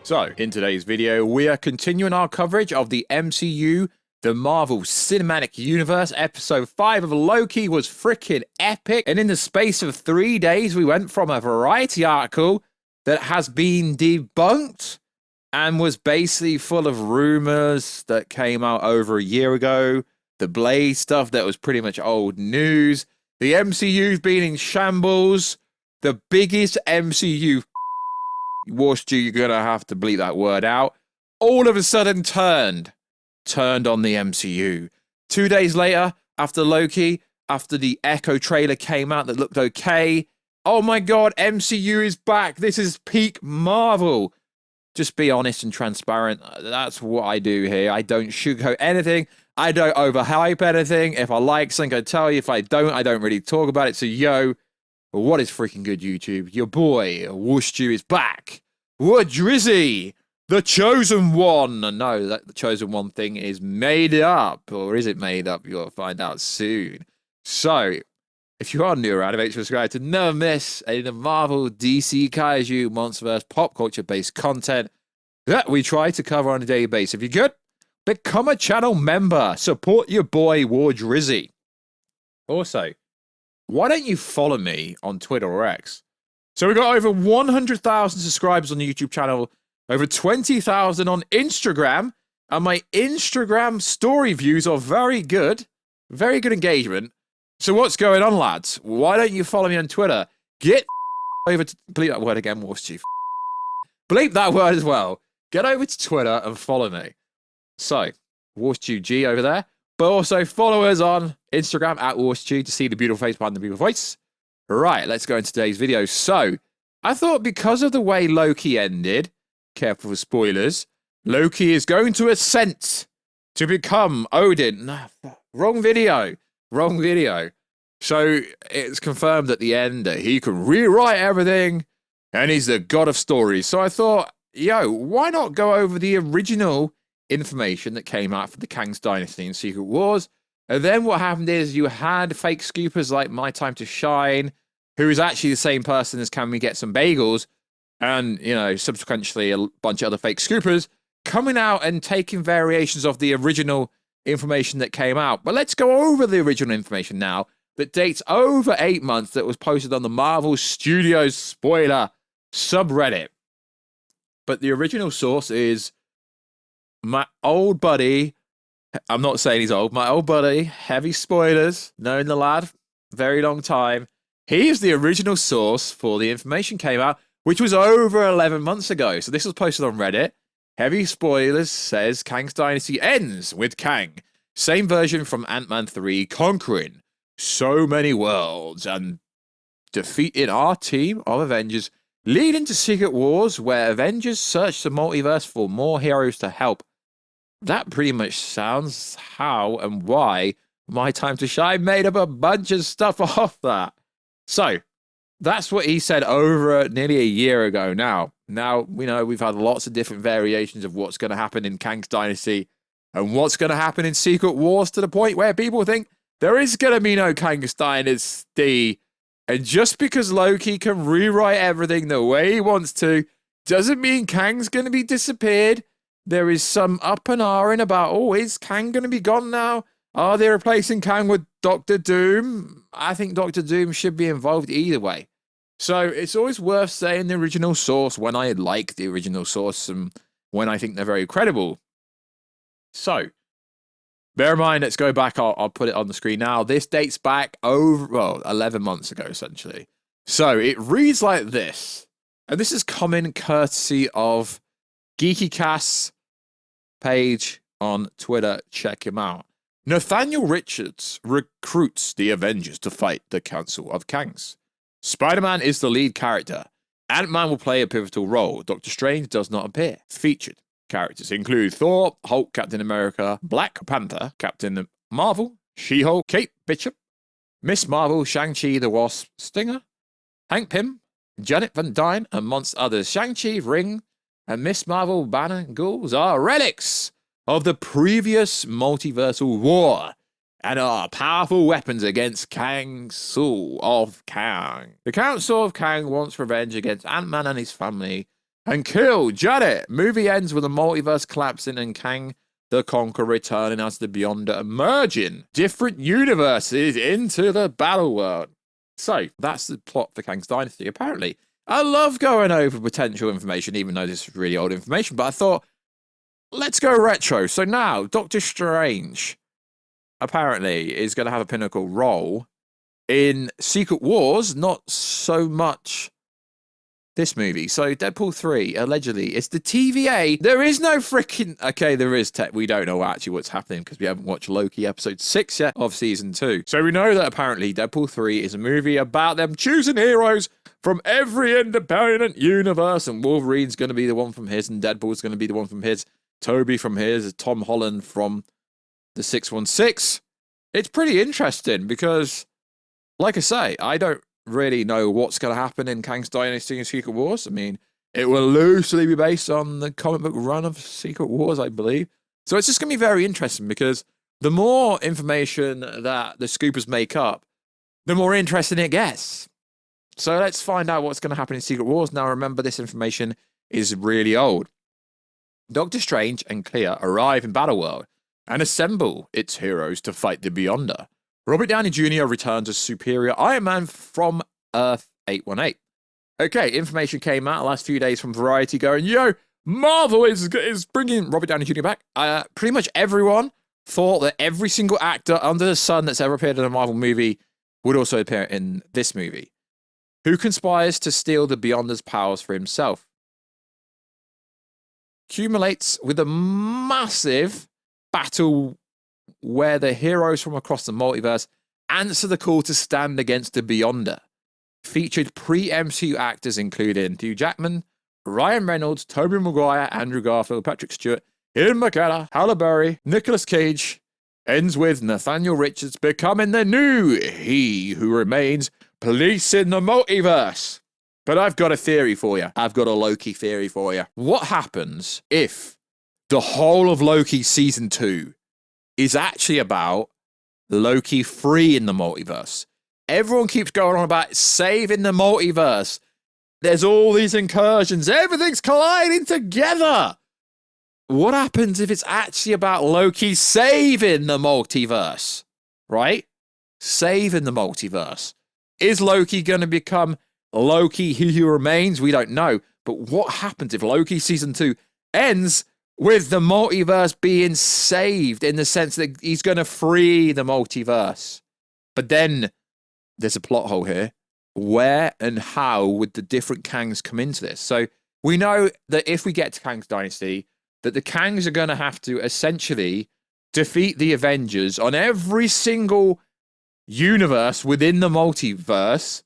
So, in today's video, we are continuing our coverage of the MCU, the Marvel Cinematic Universe. Episode 5 of Loki was freaking epic. And in the space of 3 days, we went from a Variety article that has been debunked and was basically full of rumors that came out over a year ago. The Blade stuff that was pretty much old news. The MCU's been in shambles. The biggest MCU Warstu, you're gonna have to bleep that word out, all of a sudden turned on the MCU. 2 days later, after Loki, after the Echo trailer came out that looked okay, oh my god, MCU is back. This is peak Marvel. Just be honest and transparent. That's what I do here. I don't sugarcoat anything. I don't overhype anything. If I like something, I tell you. If I don't really talk about it. So, yo, what is freaking good, YouTube? Your boy, Warstu, is back. What Drizzy? The Chosen One. No, the Chosen One thing is made up. Or is it made up? You'll find out soon. So, if you are new around, make sure to subscribe to never miss any of the Marvel, DC, Kaiju, Multiverse, pop culture-based content that we try to cover on a daily basis. If you're good, become a channel member. Support your boy, War Drizzy. Also, why don't you follow me on Twitter or X? So we've got over 100,000 subscribers on the YouTube channel, over 20,000 on Instagram, and my Instagram story views are very good engagement. So what's going on, lads? Why don't you follow me on Twitter? Get over to, bleep that word again, Warstu. Bleep that word as well. Get over to Twitter and follow me. So, Warstu G over there. But also follow us on Instagram at Warstu to see the beautiful face behind the beautiful voice. Right, let's go into today's video. So, I thought because of the way Loki ended, careful for spoilers, Loki is going to ascend to become Odin. Nah, wrong video. So, it's confirmed at the end that he can rewrite everything and he's the God of Stories. So I thought, yo, why not go over the original information that came out for the Kang Dynasty and Secret Wars? And then what happened is you had fake scoopers like My Time to Shine, who is actually the same person as Can We Get Some Bagels, and, you know, subsequently a bunch of other fake scoopers coming out and taking variations of the original information that came out. But let's go over the original information now that dates over 8 months that was posted on the Marvel Studios spoiler subreddit. But the original source is my old buddy, I'm not saying he's old, my old buddy, Heavy Spoilers, known the lad, very long time. He is the original source for the information came out, which was over 11 months ago. So this was posted on Reddit. Heavy Spoilers says Kang's Dynasty ends with Kang. Same version from Ant-Man 3, conquering so many worlds and defeating our team of Avengers, leading to Secret Wars, where Avengers search the multiverse for more heroes to help. That pretty much sounds how and why My Time to Shine made up a bunch of stuff off that. So, that's what he said over nearly a year ago now. Now, we know we've had lots of different variations of what's going to happen in Kang's Dynasty and what's going to happen in Secret Wars, to the point where people think there is going to be no Kang's Dynasty. And just because Loki can rewrite everything the way he wants to, doesn't mean Kang's going to be disappeared. There is some up and ahhing about, oh, is Kang going to be gone now? Are they replacing Kang with Doctor Doom? I think Doctor Doom should be involved either way. So it's always worth saying the original source when I like the original source and when I think they're very credible. So, bear in mind, let's go back. I'll put it on the screen now. This dates back over, well, 11 months ago, essentially. So it reads like this. And this is coming courtesy of GeekyCast's page on Twitter. Check him out. Nathaniel Richards recruits the Avengers to fight the Council of Kangs. Spider-Man is the lead character. Ant-Man will play a pivotal role. Doctor Strange does not appear. Featured characters include Thor, Hulk, Captain America, Black Panther, Captain Marvel, She-Hulk, Kate Bishop, Miss Marvel, Shang-Chi the Wasp, Stinger, Hank Pym, Janet Van Dyne, amongst others. Shang-Chi, Ring, and Miss Marvel, Banner, and Ghouls are relics of the previous multiversal war and are powerful weapons against Council of Kang. The Council of Kang wants revenge against Ant-Man and his family and kill Janet. Movie ends with the multiverse collapsing and Kang the Conqueror returning as the Beyonder, emerging different universes into the battle world. So that's the plot for Kang's Dynasty. Apparently, I love going over potential information, even though this is really old information, but I thought, let's go retro. So now, Doctor Strange apparently is going to have a pinnacle role in Secret Wars, not so much this movie. So Deadpool 3, allegedly, it's the TVA. There is no freaking... Okay, there is tech. We don't know actually what's happening because we haven't watched Loki episode 6 yet of season 2. So we know that apparently Deadpool 3 is a movie about them choosing heroes from every independent universe, and Wolverine's going to be the one from his, and Deadpool's going to be the one from his, Toby from his, Tom Holland from the 616. It's pretty interesting because, like I say, I don't really know what's going to happen in Kang's Dynasty and Secret Wars. I mean, it will loosely be based on the comic book run of Secret Wars, I believe. So it's just going to be very interesting because the more information that the scoopers make up, the more interesting it gets. So let's find out what's going to happen in Secret Wars. Now, remember, this information is really old. Doctor Strange and Clea arrive in Battleworld and assemble its heroes to fight the Beyonder. Robert Downey Jr. returns as Superior Iron Man from Earth 818. Okay, information came out the last few days from Variety going, yo, Marvel is bringing Robert Downey Jr. back. Pretty much everyone thought that every single actor under the sun that's ever appeared in a Marvel movie would also appear in this movie. Who conspires to steal the Beyonder's powers for himself? Accumulates with a massive battle where the heroes from across the multiverse answer the call to stand against the Beyonder. Featured pre-MCU actors including Hugh Jackman, Ryan Reynolds, Tobey Maguire, Andrew Garfield, Patrick Stewart, Ian McKellen, Halle Berry, Nicolas Cage. Ends with Nathaniel Richards becoming the new He Who Remains, policing the multiverse. But I've got a theory for you. I've got a Loki theory for you. What happens if the whole of Loki season 2 is actually about Loki free in the multiverse? Everyone keeps going on about saving the multiverse. There's all these incursions. Everything's colliding together. What happens if it's actually about Loki saving the multiverse? Right? Saving the multiverse. Is Loki going to become Loki Who Remains? We don't know. But what happens if Loki season 2 ends with the multiverse being saved in the sense that he's going to free the multiverse? But then there's a plot hole here. Where and how would the different Kangs come into this? So we know that if we get to Kang's Dynasty, that the Kangs are going to have to essentially defeat the Avengers on every single universe within the multiverse.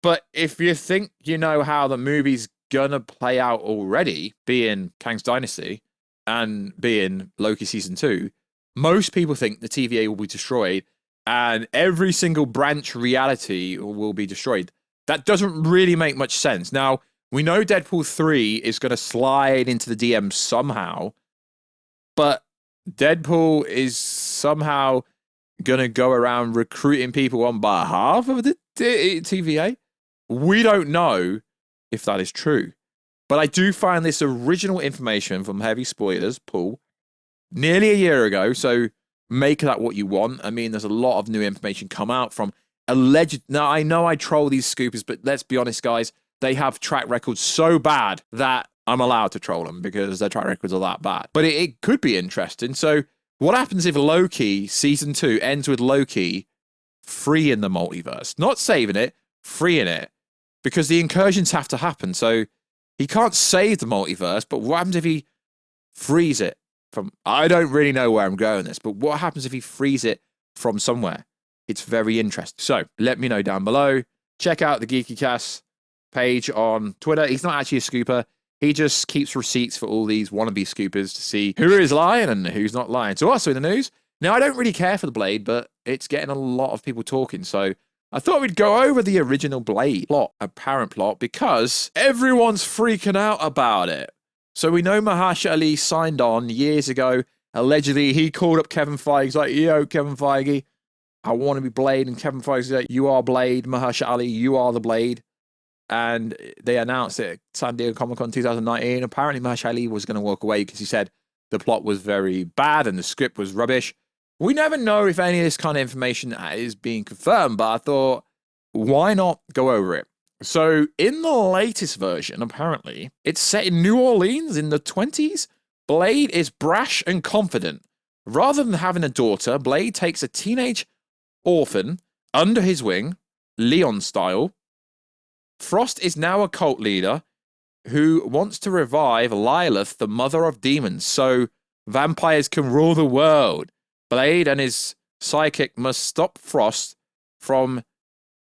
But if you think you know how the movie's going to play out already, being Kang's Dynasty and being Loki season 2, most people think the TVA will be destroyed and every single branch reality will be destroyed. That doesn't really make much sense. Now, we know Deadpool 3 is going to slide into the DM somehow, but Deadpool is somehow going to go around recruiting people on behalf of the TVA. We don't know if that is true. But I do find this original information from Heavy Spoilers, Paul, nearly a year ago, so make that what you want. I mean, there's a lot of new information come out from alleged... Now, I know I troll these scoopers, but let's be honest, guys, they have track records so bad that I'm allowed to troll them because their track records are that bad. But it could be interesting. So what happens if Loki season 2 ends with Loki freeing the multiverse? Not saving it, freeing it. Because the incursions have to happen. So he can't save the multiverse, but what happens if he frees it from... I don't really know where I'm going with this, but what happens if he frees it from somewhere? It's very interesting. So let me know down below. Check out the Geeky Cast page on Twitter. He's not actually a scooper. He just keeps receipts for all these wannabe scoopers to see who is lying and who's not lying. So also in the news, now I don't really care for the Blade, but it's getting a lot of people talking. So I thought we'd go over the original Blade plot, apparent plot, because everyone's freaking out about it. So we know Mahershala Ali signed on years ago. Allegedly, he called up Kevin Feige. He's like, yo, Kevin Feige, I want to be Blade. And Kevin Feige's like, you are Blade. Mahershala Ali, you are the Blade. and they announced it at San Diego Comic-Con 2019. Apparently, Mahershala Ali was going to walk away because he said the plot was very bad and the script was rubbish. We never know if any of this kind of information is being confirmed, but I thought, why not go over it? So, in the latest version, apparently, it's set in New Orleans in the 20s. Blade is brash and confident. Rather than having a daughter, Blade takes a teenage orphan under his wing, Leon style. Frost is now a cult leader who wants to revive Lilith, the mother of demons, so vampires can rule the world. Blade and his sidekick must stop Frost from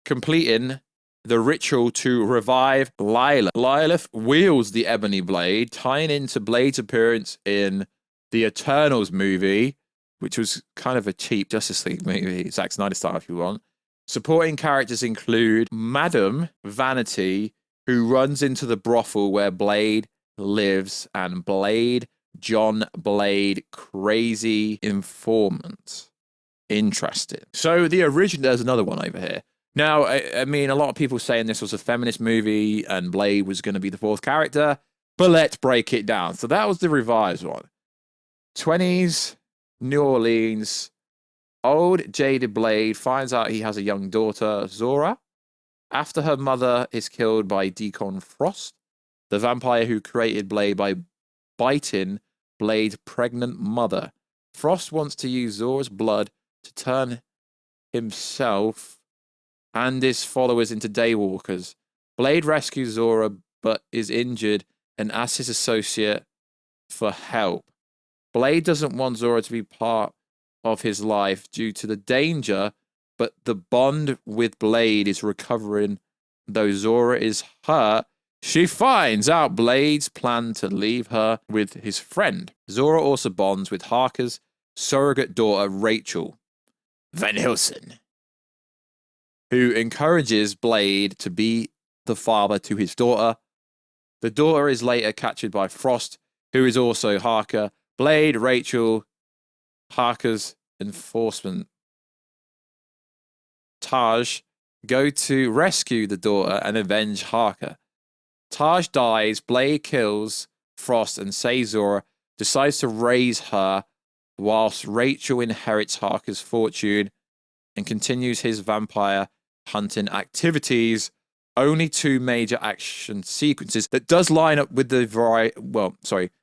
completing the ritual to revive Lilith. Lilith wields the ebony blade, tying into Blade's appearance in the Eternals movie, which was kind of a cheap Justice League movie, Zack Snyder style if you want. Supporting characters include Madame Vanity, who runs into the brothel where Blade lives, and Blade, John Blade, crazy informant. Interesting. So the original, there's another one over here. Now, I mean, a lot of people saying this was a feminist movie and Blade was going to be the fourth character, but let's break it down. So that was the revised one. 20s, New Orleans, old jaded Blade finds out he has a young daughter, Zora, after her mother is killed by Deacon Frost, the vampire who created Blade by biting Blade's pregnant mother. Frost wants to use Zora's blood to turn himself and his followers into Daywalkers. Blade rescues Zora but is injured and asks his associate for help. Blade doesn't want Zora to be part of his life due to the danger, but the bond with Blade is recovering. Though Zora is hurt, she finds out Blade's plan to leave her with his friend. Zora also bonds with Harker's surrogate daughter, Rachel Van Helsing, who encourages Blade to be the father to his daughter. The daughter is later captured by Frost, who is also Harker. Blade, Rachel, Harker's enforcement, Taj, go to rescue the daughter and avenge Harker. Taj dies, Blade kills Frost and saves Zora, decides to raise her, whilst Rachel inherits Harker's fortune and continues his vampire hunting activities. Only two major action sequences that does line up with the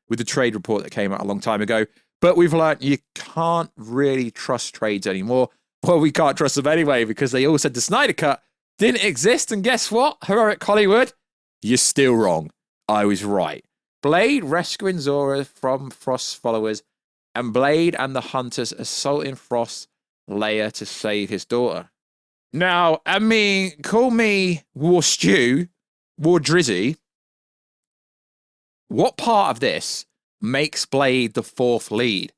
with the trade report that came out a long time ago. But we've learned you can't really trust trades anymore. Well, we can't trust them anyway because they all said the Snyder Cut didn't exist. And guess what? Heroic Hollywood, you're still wrong. I was right. Blade rescuing Zora from Frost's followers, and Blade and the Hunters assaulting Frost's lair to save his daughter. Now, I mean, call me Warstu, War Drizzy. What part of this makes Blade the fourth lead?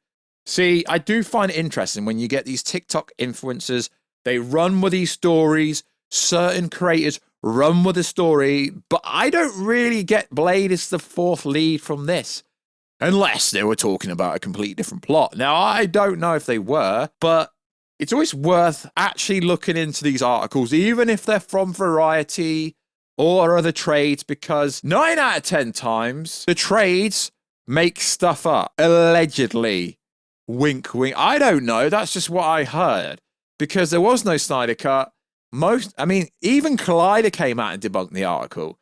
See, I do find it interesting when you get these TikTok influencers, they run with these stories, certain creators run with the story, but I don't really get Blade as the fourth lead from this. Unless they were talking about a completely different plot. Now, I don't know if they were, but it's always worth actually looking into these articles, even if they're from Variety or other trades, because 9 out of 10 times, the trades make stuff up. Allegedly. Wink, wink. I don't know. That's just what I heard. Because there was no Snyder Cut. Even Collider came out and debunked the article.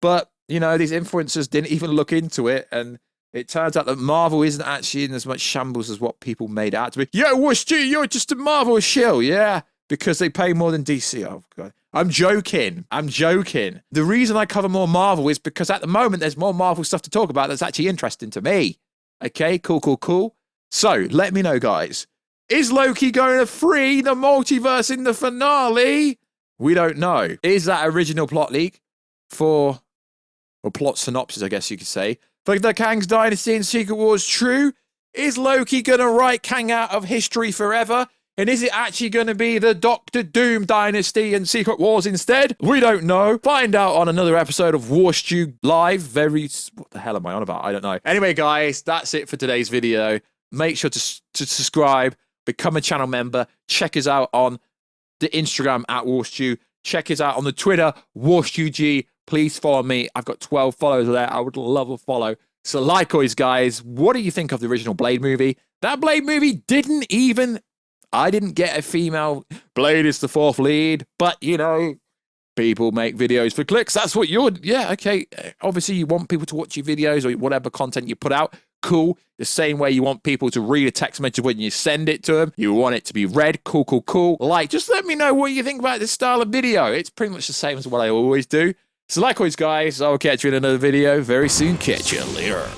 But, these influencers didn't even look into it, and it turns out that Marvel isn't actually in as much shambles as what people made out to be. Yo, Warstu, you're just a Marvel shill, yeah, because they pay more than DC. Oh, God. I'm joking. The reason I cover more Marvel is because at the moment there's more Marvel stuff to talk about that's actually interesting to me. Okay, cool. So, let me know, guys. Is Loki going to free the multiverse in the finale? We don't know. Is that original plot leak or plot synopsis, I guess you could say, for the Kang's Dynasty and Secret Wars true? Is Loki going to write Kang out of history forever? And is it actually going to be the Doctor Doom Dynasty and Secret Wars instead? We don't know. Find out on another episode of Warstu Live. What the hell am I on about? I don't know. Anyway, guys, that's it for today's video. Make sure to subscribe, become a channel member, check us out on the Instagram at Warstu. Check us out on the Twitter, WarstuG. Please follow me. I've got 12 followers there. I would love a follow. So likewise, guys, what do you think of the original Blade movie? That Blade movie I didn't get a female Blade is the fourth lead, but, you know, people make videos for clicks. That's what yeah, okay. Obviously, you want people to watch your videos or whatever content you put out. Cool. The same way you want people to read a text message when you send it to them. You want it to be read. Cool, cool, cool. Like, just let me know what you think about this style of video. It's pretty much the same as what I always do. So likewise, guys, I'll catch you in another video very soon. Catch you later.